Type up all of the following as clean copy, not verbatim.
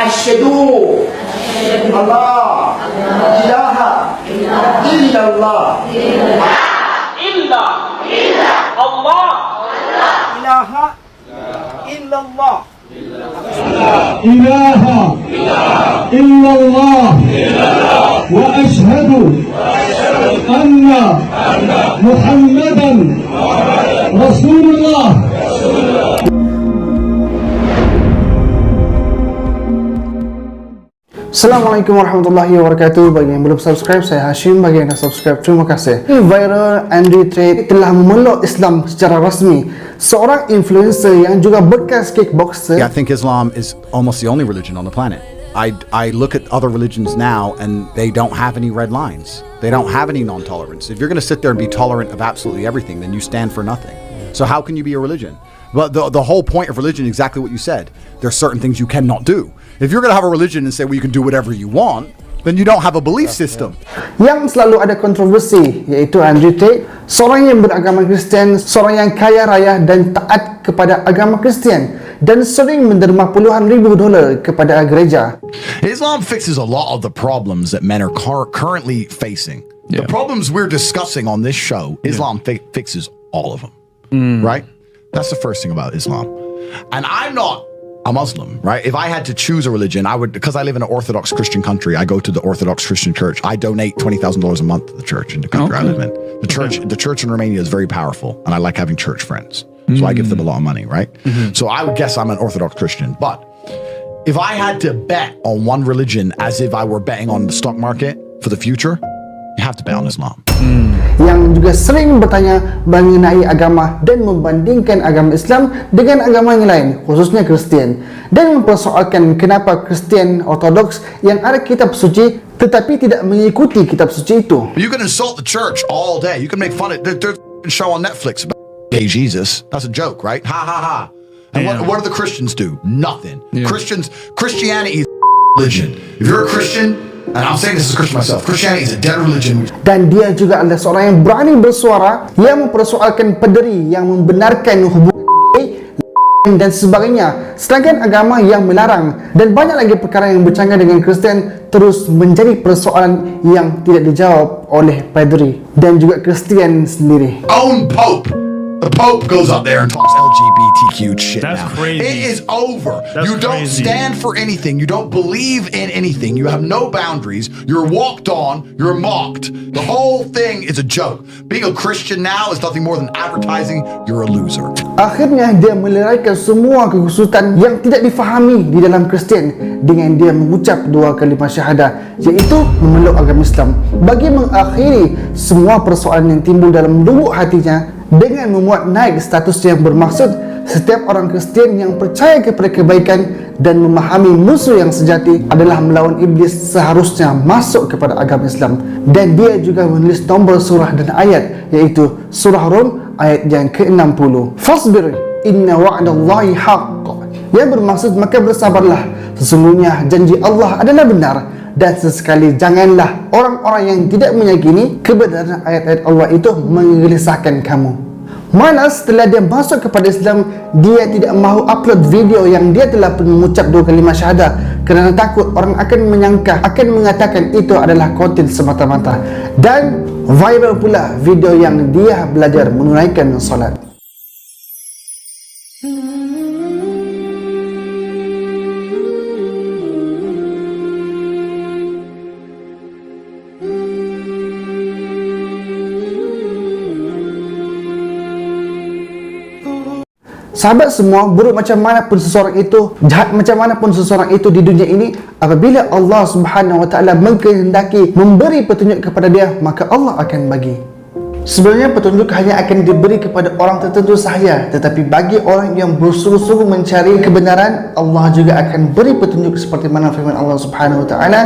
Asyhadu Allah ilaha illallah illa Allah ilaha illallah ilaha illallah wa ashhadu anna Muhammadan Rasulullah. Assalamualaikum warahmatullahi wabarakatuh. Bagi yang belum subscribe, saya Hashim. Bagi yang dah subscribe, terima kasih. Viral Andrew Tate telah memeluk Islam secara rasmi. Seorang influencer yang juga bekas kickboxer. I think Islam is almost the only religion on the planet. I look at other religions now and they don't have any red lines. They don't have any non-tolerance. If you're going to sit there and be tolerant of absolutely everything, then you stand for nothing. So how can you be a religion? But the whole point of religion is exactly what you said. There are certain things you cannot do. If you're going to have a religion and say, well, you can do whatever you want, then you don't have a belief system. Yang selalu ada kontroversi, iaitu Andrew Tate, seorang yang beragama Kristian, seorang yang kaya raya dan taat kepada agama Kristian, dan sering menderma puluhan ribu dolar kepada gereja. Islam fixes a lot of the problems that men are currently facing. The problems we're discussing on this show, Islam fixes all of them, right? That's the first thing about Islam. And I'm not a Muslim, right? If I had to choose a religion, I would, because I live in an Orthodox Christian country, I go to the Orthodox Christian church. I donate $20,000 a month to the church in the country I live in. The church in Romania is very powerful, and I like having church friends. So I give them a lot of money, right? So I would guess I'm an Orthodox Christian. But if I had to bet on one religion as if I were betting on the stock market for the future, you have to bet on Islam. Yang juga sering bertanya mengenai agama dan membandingkan agama Islam dengan agama yang lain, khususnya Kristian, dan mempersoalkan kenapa Kristian Ortodoks yang ada kitab suci tetapi tidak mengikuti kitab suci itu. You can insult the church all day. You can make fun of it. There's a show on Netflix about gay Jesus. That's a joke, right? Ha ha ha. And what do the Christians do? Nothing. Christianity is religion. If you're a Christian, and I'm saying this as a Christian myself, Christianity is a dead religion. Dan dia juga adalah seorang yang berani bersuara yang mempersoalkan pederi yang membenarkan hubungan gay dan sebagainya, sedangkan agama yang melarang. Dan banyak lagi perkara yang bercanggah dengan Kristian terus menjadi persoalan yang tidak dijawab oleh paderi dan juga Kristian sendiri. Own Pope. The Pope goes up there and talks LGBTQ shit. That's now. crazy. It is over. That's you don't crazy. stand for anything. You don't believe in anything. You have no boundaries. You're walked on. You're mocked. The whole thing is a joke. Being a Christian now is nothing more than advertising. You're a loser. Akhirnya dia meleraikan semua kekhusutan yang tidak difahami di dalam Kristian dengan dia mengucap dua kalimah syahadah, iaitu memeluk agama Islam, bagi mengakhiri semua persoalan yang timbul dalam lubuk hatinya dengan memuat naik status yang bermaksud setiap orang Kristian yang percaya kepada kebaikan dan memahami musuh yang sejati adalah melawan iblis seharusnya masuk kepada agama Islam. Dan dia juga menulis nombor surah dan ayat, iaitu surah Rum ayat yang ke-60. Fasbir inna wa'dallahi haqq, yang bermaksud maka bersabarlah, sesungguhnya janji Allah adalah benar, dan sesekali janganlah orang-orang yang tidak meyakini kebenaran ayat-ayat Allah itu menggelisahkan kamu. Mana setelah dia masuk kepada Islam, dia tidak mahu upload video yang dia telah mengucap dua kalimah syahadah kerana takut orang akan menyangka, akan mengatakan itu adalah konten semata-mata. Dan viral pula video yang dia belajar menunaikan solat. Sahabat semua, buruk macam mana pun seseorang itu, jahat macam mana pun seseorang itu di dunia ini, apabila Allah Subhanahu wa taala mengkehendaki memberi petunjuk kepada dia, maka Allah akan bagi. Sebenarnya petunjuk hanya akan diberi kepada orang tertentu sahaja, tetapi bagi orang yang bersungguh-sungguh mencari kebenaran, Allah juga akan beri petunjuk seperti mana firman Allah Subhanahu wa taala,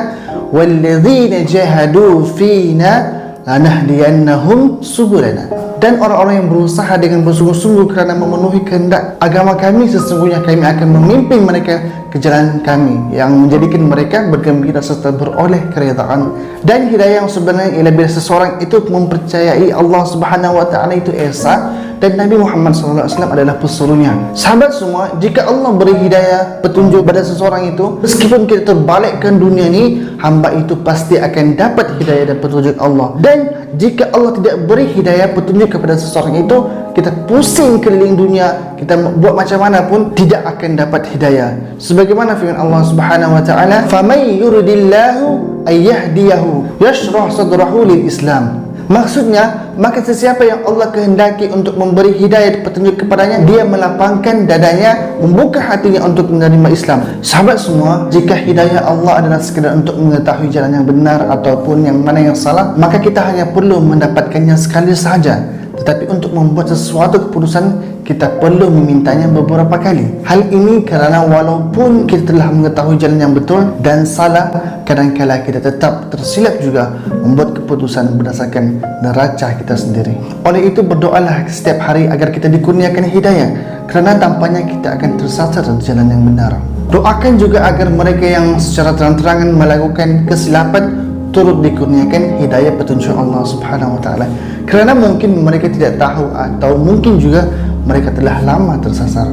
"Walladzina jahadu fina lanahdiyannahum subulana." Dan orang-orang yang berusaha dengan bersungguh-sungguh kerana memenuhi kehendak agama kami, sesungguhnya kami akan memimpin mereka ke jalan kami yang menjadikan mereka bergembira serta beroleh keredaan. Dan hidayah yang sebenarnya ialah bila seseorang itu mempercayai Allah Subhanahu wa taala itu esa, dan Nabi Muhammad SAW adalah pesuruhnya. Sahabat semua, jika Allah beri hidayah, petunjuk pada seseorang itu, meskipun kita terbalikkan dunia ni, hamba itu pasti akan dapat hidayah dan petunjuk Allah. Dan jika Allah tidak beri hidayah, petunjuk kepada seseorang itu, kita pusing keliling dunia, kita buat macam mana pun tidak akan dapat hidayah. Sebagaimana firman Allah Subhanahu wa taala, "Faman yuridillahu ayyahdiyahu yashrah sadrahu lil Islam." Maksudnya, maka sesiapa yang Allah kehendaki untuk memberi hidayah dan petunjuk kepadanya, dia melapangkan dadanya, membuka hatinya untuk menerima Islam. Sahabat semua, jika hidayah Allah adalah sekadar untuk mengetahui jalan yang benar ataupun yang mana yang salah, maka kita hanya perlu mendapatkannya sekali sahaja. Tetapi untuk membuat sesuatu keputusan, kita perlu memintanya beberapa kali. Hal ini kerana walaupun kita telah mengetahui jalan yang betul dan salah, kadang-kala kita tetap tersilap juga membuat keputusan berdasarkan neraca kita sendiri. Oleh itu, berdoalah setiap hari agar kita dikurniakan hidayah, kerana tampaknya kita akan tersasar di jalan yang benar. Doakan juga agar mereka yang secara terang-terangan melakukan kesilapan turut dikurniakan hidayah petunjuk Allah Subhanahu wa taala. Kerana mungkin mereka tidak tahu atau mungkin juga mereka telah lama tersasar.